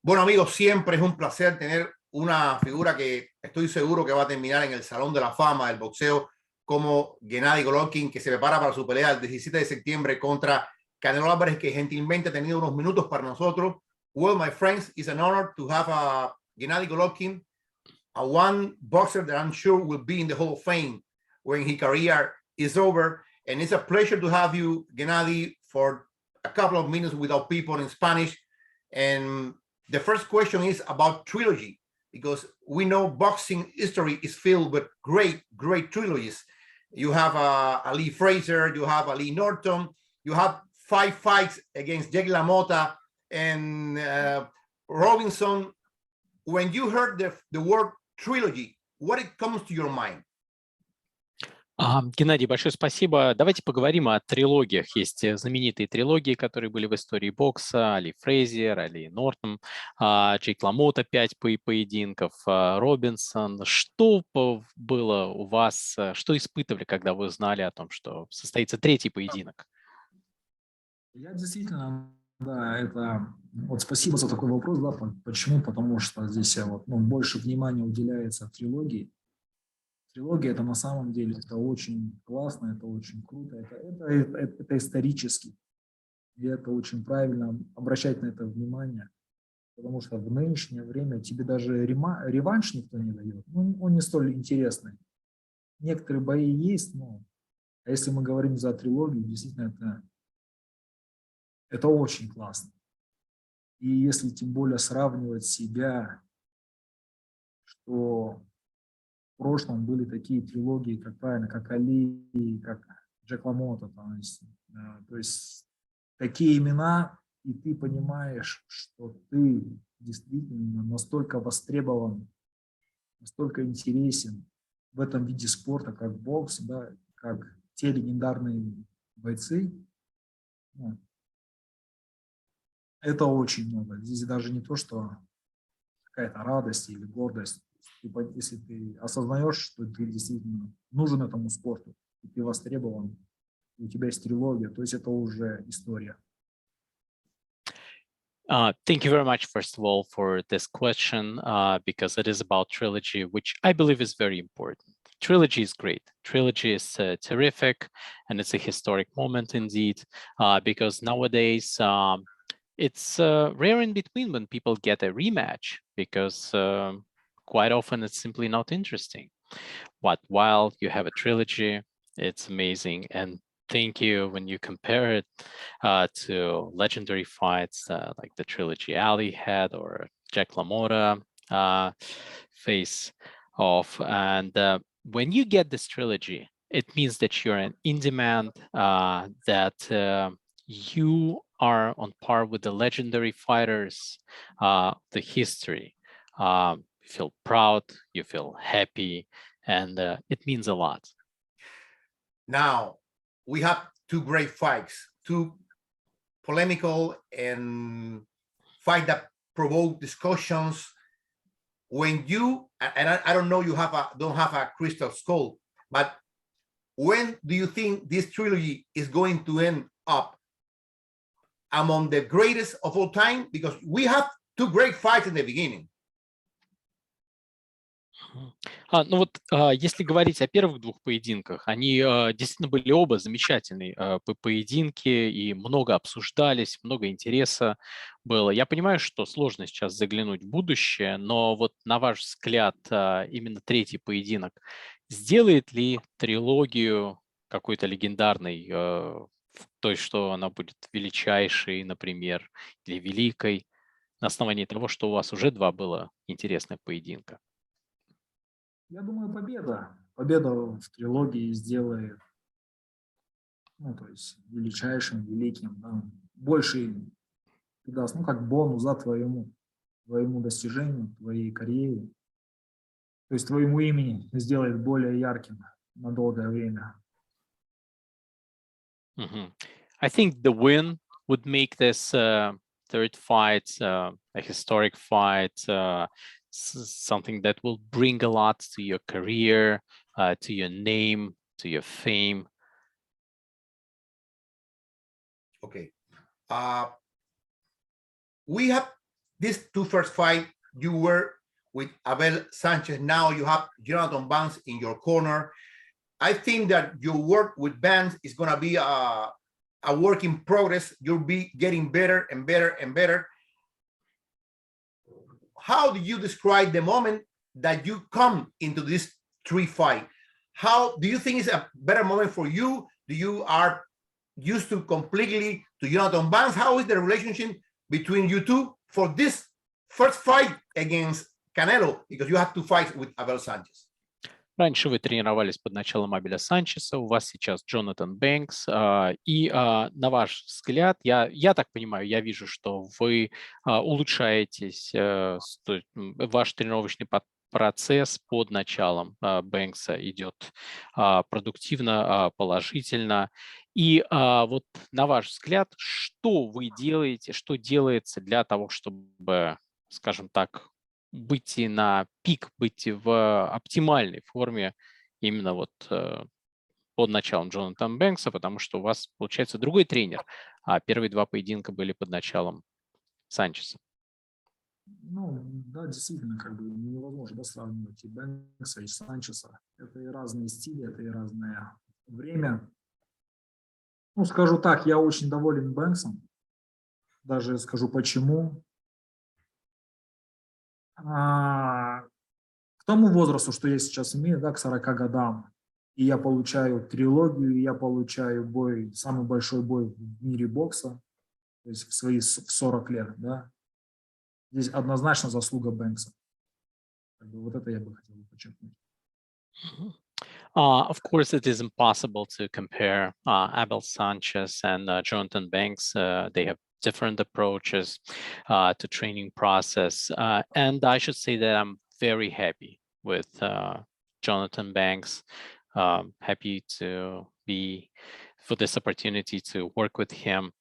Bueno, amigos, siempre es un placer tener una figura que estoy seguro que va a terminar en el Salón de la Fama del boxeo, como Gennady Golovkin, que se prepara para su pelea el 17 de septiembre contra Canelo Alvarez, que gentilmente ha tenido unos minutos para nosotros. Well, my friends, it's an honor to have Gennady Golovkin, a one boxer that I'm sure will be in the Hall of Fame when his career is over. And it's a pleasure to have you, Gennady, for a couple of minutes with our people in Spanish. And the first question is about trilogy, because we know boxing history is filled with great trilogies. You have Ali Fraser, you have Ali Norton, you have 5 fights against Jake LaMotta and Robinson. When you heard the word trilogy, what it comes to your mind? Геннадий, большое спасибо. Давайте поговорим о трилогиях. Есть знаменитые трилогии, которые были в истории бокса. Али Фрейзер, Али Нортон, Джейк Ламота, 5 поединков, Робинсон. Что было у вас, что испытывали, когда вы узнали о том, что состоится 3-й поединок? Я действительно, да, это... Вот спасибо за такой вопрос, да, почему? Потому что здесь больше внимания уделяется трилогии. Трилогия — это на самом деле это очень классно, это очень круто, это исторически. И это очень правильно обращать на это внимание, потому что в нынешнее время тебе даже реванш никто не дает. Он не столь интересный. Некоторые бои есть, но а если мы говорим за трилогию, действительно это очень классно. И если тем более сравнивать себя, что в прошлом были такие трилогии, как правильно, как Али, как Джек Ламота, то есть такие имена, и ты понимаешь, что ты действительно настолько востребован, настолько интересен в этом виде спорта, как бокс, да, как те легендарные бойцы. Это очень много. Здесь даже не то, что какая-то радость или гордость. Если ты осознаешь, что ты действительно нужен этому спорту, и ты востребован, и у тебя есть трилогия, то есть это уже история. Thank you very much, first of all, for this question, because it is about trilogy, which I believe is very important. Trilogy is great. Trilogy is terrific, and it's a historic moment indeed, because nowadays it's rare in between when people get a rematch, because quite often it's simply not interesting. But while you have a trilogy, it's amazing. And thank you when you compare it to legendary fights like the trilogy Ali had or Jack LaMotta face off. And when you get this trilogy, it means that you're an in-demand, that you are on par with the legendary fighters, the history. You feel proud, you feel happy, and it means a lot. Now, we have 2 great fights, 2 polemical and fight that provoke discussions. When you, and I don't know, don't have a crystal skull, but when do you think this trilogy is going to end up among the greatest of all time? Because we have 2 great fights in the beginning. Если говорить о первых 2 поединках, они действительно были оба замечательные поединки, и много обсуждались, много интереса было. Я понимаю, что сложно сейчас заглянуть в будущее, но вот на ваш взгляд, именно 3-й поединок сделает ли трилогию какой-то легендарной, то есть что она будет величайшей, например, или великой, на основании того, что у вас уже 2 было интересных поединка? Я думаю, победа в трилогии сделает, то есть величайшим, великим, да, больше даст, как бонус, да, твоему достижению, твоей карьере, то есть твоему имени сделает более ярким на долгое время. I think the win would make this 3rd fight a historic fight, something that will bring a lot to your career, to your name, to your fame. Okay. We have These two first fight, you were with Abel Sanchez. Now you have Jonathan Banks in your corner. I think that your work with Banks is going to be a work in progress. You'll be getting better and better and better. How do you describe the moment that you come into this three fight? How do you think it's a better moment for you? Do you are used to completely to Jonathan Banks? How is the relationship between you two for this first fight against Canelo? Because you have to fight with Abel Sanchez. Раньше вы тренировались под началом Абеля Санчеса, у вас сейчас Джонатан Бэнкс. И на ваш взгляд, я так понимаю, я вижу, что вы улучшаетесь, ваш тренировочный процесс под началом Бэнкса идет продуктивно, положительно. И вот на ваш взгляд, что вы делаете, что делается для того, чтобы, скажем так, быть на пик, быть в оптимальной форме именно вот под началом Джонатана Бэнкса, потому что у вас, получается, другой тренер, а первые два поединка были под началом Санчеса. Ну, да, действительно, как бы невозможно сравнивать и Бэнкса, и Санчеса. Это и разные стили, это и разное время. Ну, скажу так, я очень доволен Бэнксом. Даже скажу почему. К тому возрасту, что я сейчас имею, да, к 40 годам, и я получаю трилогию, и я получаю бой, самый большой бой в мире бокса, то есть в свои 40 лет, да, здесь однозначно заслуга Бэнкса. Вот это я бы хотел подчеркнуть. Of course, it is impossible to compare Abel Sanchez and Jonathan Banks. They have different approaches to training process. And I should say that I'm very happy with Jonathan Banks. Happy to be for this opportunity to work with him.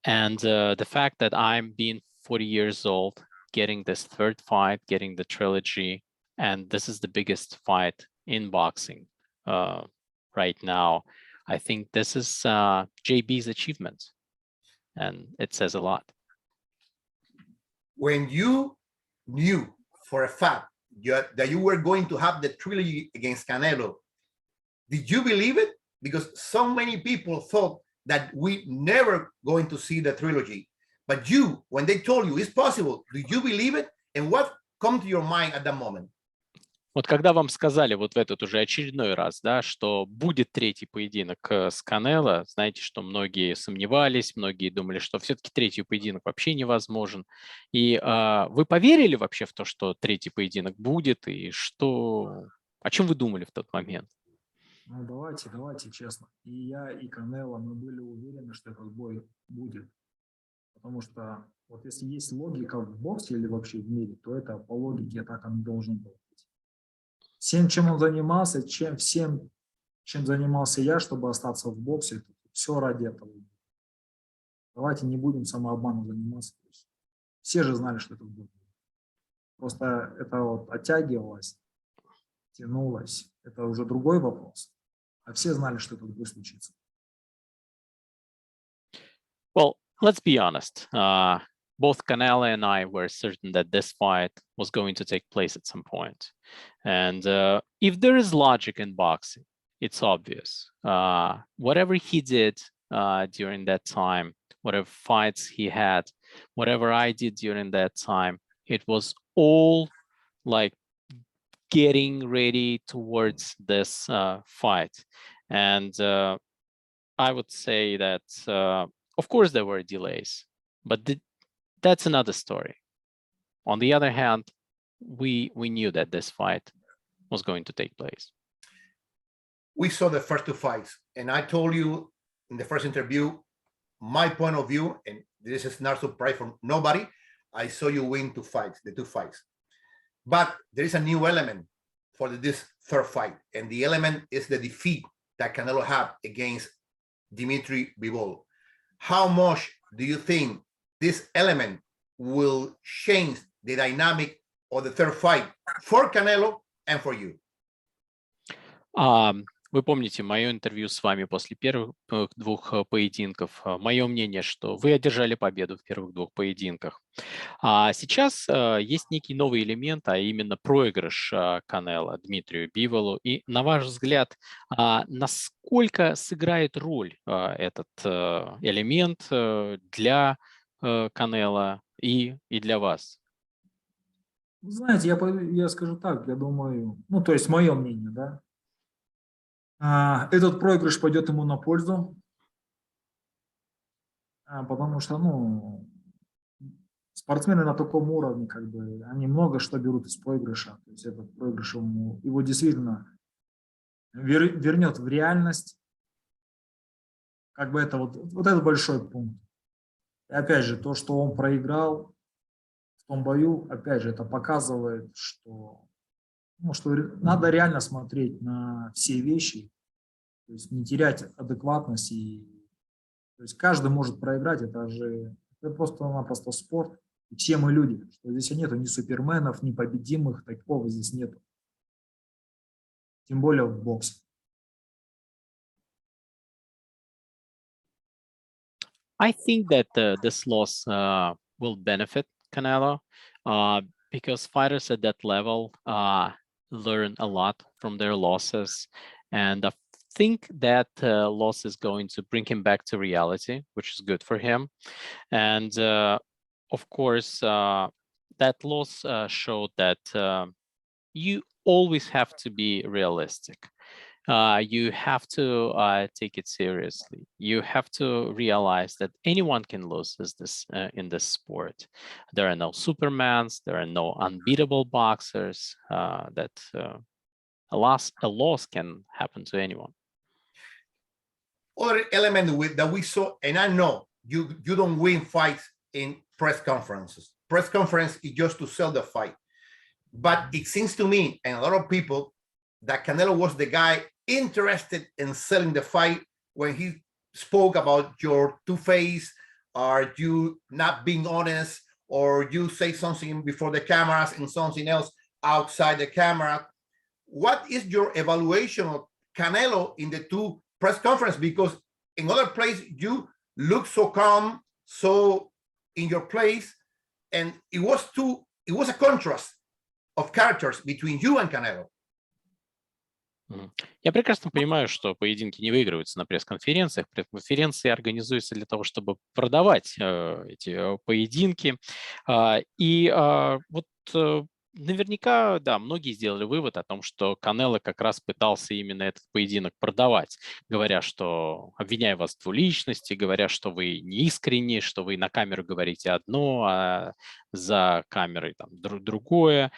And the fact that I'm being 40 years old, getting this third fight, getting the trilogy, and this is the biggest fight in boxing right now. I think this is JB's achievement, and it says a lot. When you knew for a fact that you were going to have the trilogy against Canelo, did you believe it? Because so many people thought that we never going to see the trilogy. But you, when they told you it's possible, did you believe it? And what come to your mind at that moment? Вот когда вам сказали вот в этот уже очередной раз, да, что будет третий поединок с Канело, знаете, что многие сомневались, многие думали, что все-таки третий поединок вообще невозможен. И вы поверили вообще в то, что третий поединок будет, и что... О чем вы думали в тот момент? Ну, давайте честно. И я, и Канело, мы были уверены, что этот бой будет. Потому что вот если есть логика в боксе или вообще в мире, то это по логике так оно должно быть. Всем, чем он занимался, чем занимался я, чтобы остаться в боксе, все ради этого. Давайте не будем самообманом заниматься. Все же знали, что это будет. Просто это вот оттягивалось, тянулось. Это уже другой вопрос. А все знали, что это будет случиться. Well, let's be honest. Both Canelo and I were certain that this fight was going to take place at some point. And if there is logic in boxing, it's obvious. Whatever he did during that time, whatever fights he had, whatever I did during that time, it was all like getting ready towards this fight. And I would say that, of course, there were delays, but that's another story. On the other hand, we knew that this fight was going to take place. We saw the first two fights, and I told you in the first interview, my point of view, and this is not a surprise for nobody, I saw you win the two fights. But there is a new element for this third fight, and the element is the defeat that Canelo had against Dmitry Bivol. How much do you think this element will change the dynamic of the third fight for Canelo and for you? Вы помните мое интервью с вами после первых двух поединков. Мое мнение, что вы одержали победу в первых двух поединках. А сейчас есть некий новый элемент, а именно проигрыш Канело Дмитрию Биволу. И на ваш взгляд, насколько сыграет роль этот элемент для Канело и для вас? Вы знаете, я скажу так, я думаю, ну, то есть мое мнение, да. Этот проигрыш пойдет ему на пользу, потому что, ну, спортсмены на таком уровне, как бы, они много что берут из проигрыша. То есть этот проигрыш его действительно вернет в реальность. Как бы это вот этот большой пункт. И опять же, то, что он проиграл в том бою, опять же, это показывает, что, ну, что надо реально смотреть на все вещи, то есть не терять адекватность. То есть каждый может проиграть, это просто-напросто спорт. И все мы люди, что здесь нету ни суперменов, ни победимых, такого здесь нету. Тем более в боксе. I think that this loss will benefit Canelo because fighters at that level learn a lot from their losses. And I think that loss is going to bring him back to reality, which is good for him. And of course, that loss showed that you always have to be realistic. You have to take it seriously. You have to realize that anyone can lose in this sport. There are no supermans. There are no unbeatable boxers. A loss can happen to anyone. Other element that we saw, and I know you don't win fights in press conferences. Press conference is just to sell the fight. But it seems to me, and a lot of people, that Canelo was the guy interested in selling the fight when he spoke about your two-face, or you not being honest, or you say something before the cameras and something else outside the camera. What is your evaluation of Canelo in the two press conference? Because in other places you look so calm, so in your place, and it was a contrast of characters between you and Canelo. Я прекрасно понимаю, что поединки не выигрываются на пресс-конференциях. Пресс-конференции организуются для того, чтобы продавать эти поединки. Наверняка, да, многие сделали вывод о том, что Канело как раз пытался именно этот поединок продавать, говоря, что обвиняя вас в двуличности, говоря, что вы неискренни, что вы на камеру говорите одно, а за камерой там другое.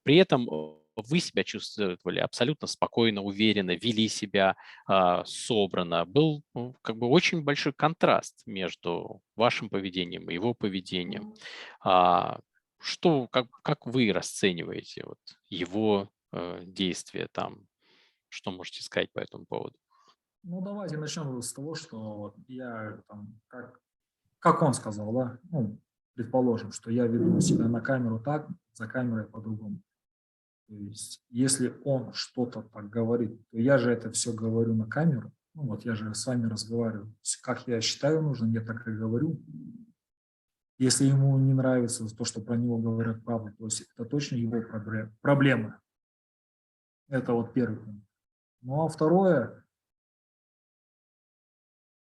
При этом вы себя чувствовали абсолютно спокойно, уверенно, вели себя собранно. Был как бы очень большой контраст между вашим поведением и его поведением. Как вы расцениваете вот его действия там? Что можете сказать по этому поводу? Ну, давайте начнем с того, что вот я там, как он сказал, да, ну, предположим, что я веду себя на камеру так, за камерой по-другому. То есть, если он что-то так говорит, то я же это все говорю на камеру. Ну, вот я же с вами разговариваю. Как я считаю нужным, я так и говорю. Если ему не нравится то, что про него говорят правду, то есть это точно его проблемы. Это вот первый пункт. Ну, а второе,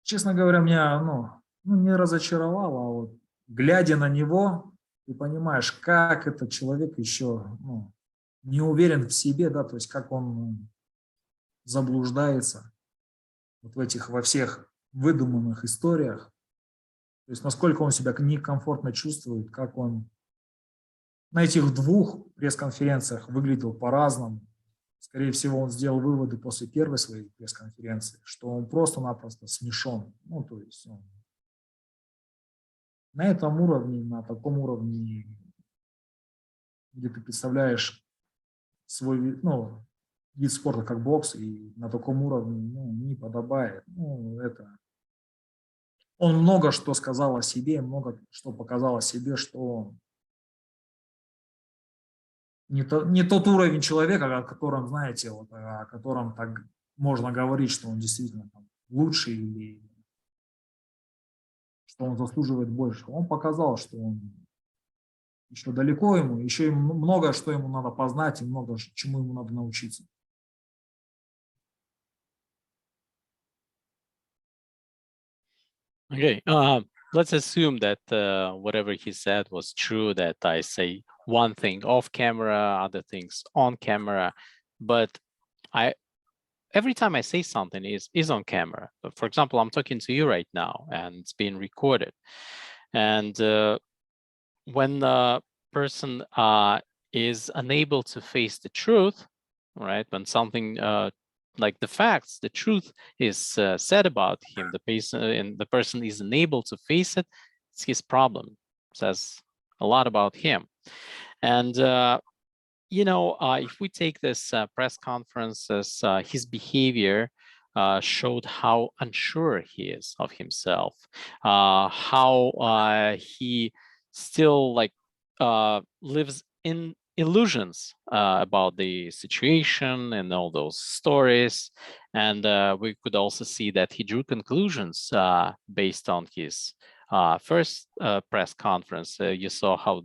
честно говоря, меня не разочаровало, а вот глядя на него, ты понимаешь, как этот человек еще не уверен в себе, да, то есть как он заблуждается вот во всех выдуманных историях, то есть насколько он себя некомфортно чувствует, как он на этих двух пресс-конференциях выглядел по-разному. Скорее всего, он сделал выводы после первой своей пресс-конференции, что он просто-напросто смешон. Ну, то есть на этом уровне, на таком уровне, где ты представляешь свой вид спорта как бокс, и на таком уровне не подобает. Он много что сказал о себе, много что показал о себе, что не тот уровень человека, о котором, знаете, вот, о котором так можно говорить, что он действительно там лучший или что он заслуживает больше. Он показал, что он еще далеко ему, еще ему много, что ему надо познать и много чему ему надо научиться. Okay, let's assume that whatever he said was true, that I say one thing off camera, other things on camera, but every time I say something is on camera. But for example, I'm talking to you right now and it's being recorded. And when a person is unable to face the truth, right? When something like the facts, the truth is said about him, the person is unable to face it, it's his problem. It says a lot about him. And you know, if we take this press conferences, his behavior showed how unsure he is of himself, how he still like lives in illusions about the situation and all those stories. And we could also see that he drew conclusions based on his first press conference. You saw how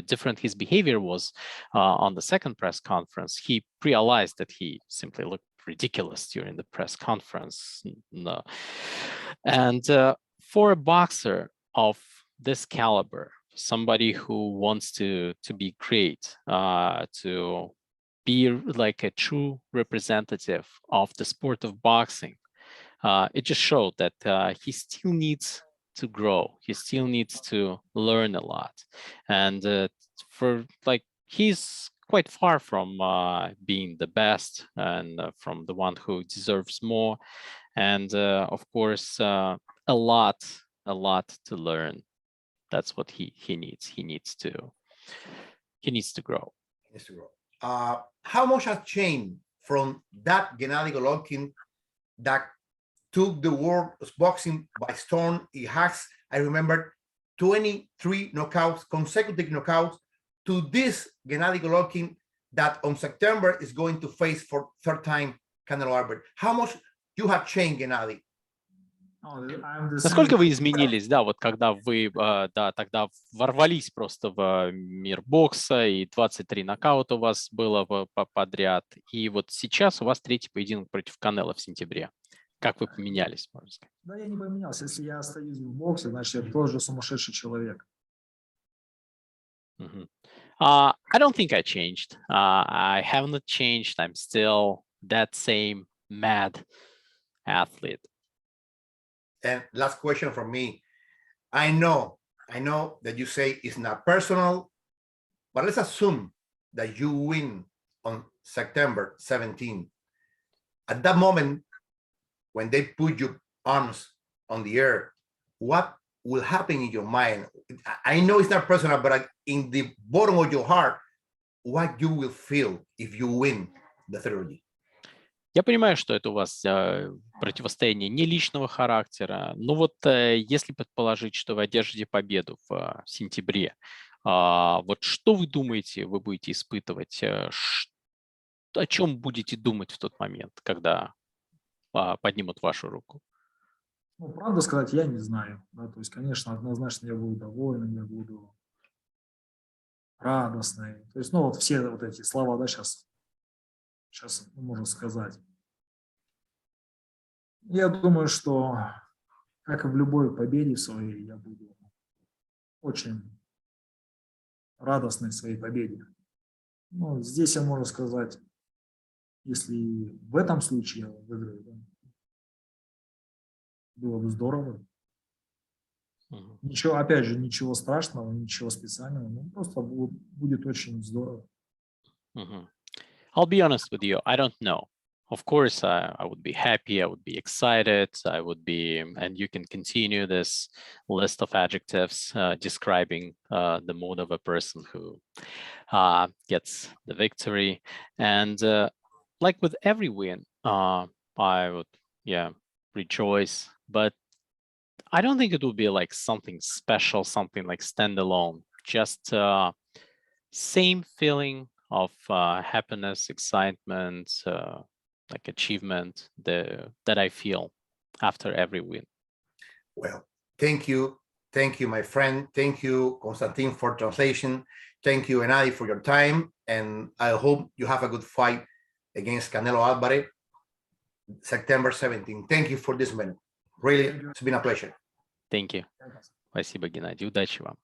different his behavior was on the second press conference. He realized that he simply looked ridiculous during the press conference. And for a boxer of this caliber, somebody who wants to be great, to be like a true representative of the sport of boxing, it just showed that he still needs to grow. He still needs to learn a lot. And for like, he's quite far from being the best and from the one who deserves more. And of course, a lot to learn. That's what he needs. He needs to grow. He needs to grow. How much has changed from that Gennady Golovkin that took the world of boxing by storm? He has, I remember, 23 knockouts, consecutive knockouts, to this Gennady Golovkin that on September is going to face for third time Canelo Alvarez. How much you have changed, Gennady? Насколько вы изменились, да, вот когда вы, да, тогда ворвались просто в мир бокса, и 23 нокаута у вас было подряд, и вот сейчас у вас третий поединок против Канело в сентябре. Как вы поменялись, можно сказать? Да, я не поменялся. Если я остаюсь в боксе, значит, я тоже сумасшедший человек. I don't think I changed. I haven't changed. I'm still that same mad athlete. And last question from me. I know that you say it's not personal, but let's assume that you win on September 17. At that moment, when they put your arms on the air, what will happen in your mind? I know it's not personal, but in the bottom of your heart, what you will feel if you win the trilogy? Я понимаю, что это у вас противостояние не личного характера, но вот если предположить, что вы одержите победу в сентябре, вот что вы думаете, вы будете испытывать, о чем будете думать в тот момент, когда поднимут вашу руку? Ну, правду сказать, я не знаю. Да? То есть, конечно, однозначно я буду доволен, я буду радостный. То есть, ну, вот все вот эти слова, да, сейчас можно сказать. Я думаю, что, как и в любой победе своей, я буду очень радостный в своей победе. Ну, здесь я могу сказать, если в этом случае я выиграю, да, было бы здорово. Ничего, опять же, ничего страшного, ничего специального, ну, просто будет очень здорово. I'll be honest with you, I don't know. Of course, I would be happy, I would be excited, I would be, and you can continue this list of adjectives describing the mood of a person who gets the victory. And like with every win, I would, rejoice, but I don't think it would be like something special, something like standalone, just same feeling of happiness, excitement, like achievement that I feel after every win. Well, thank you, my friend. Thank you, Konstantin, for translation. Thank you, Gennady, for your time, and I hope you have a good fight against Canelo Alvarez, September 17. Thank you for this minute. Really, it's been a pleasure. Thank you. Спасибо, Геннадий. Удачи вам.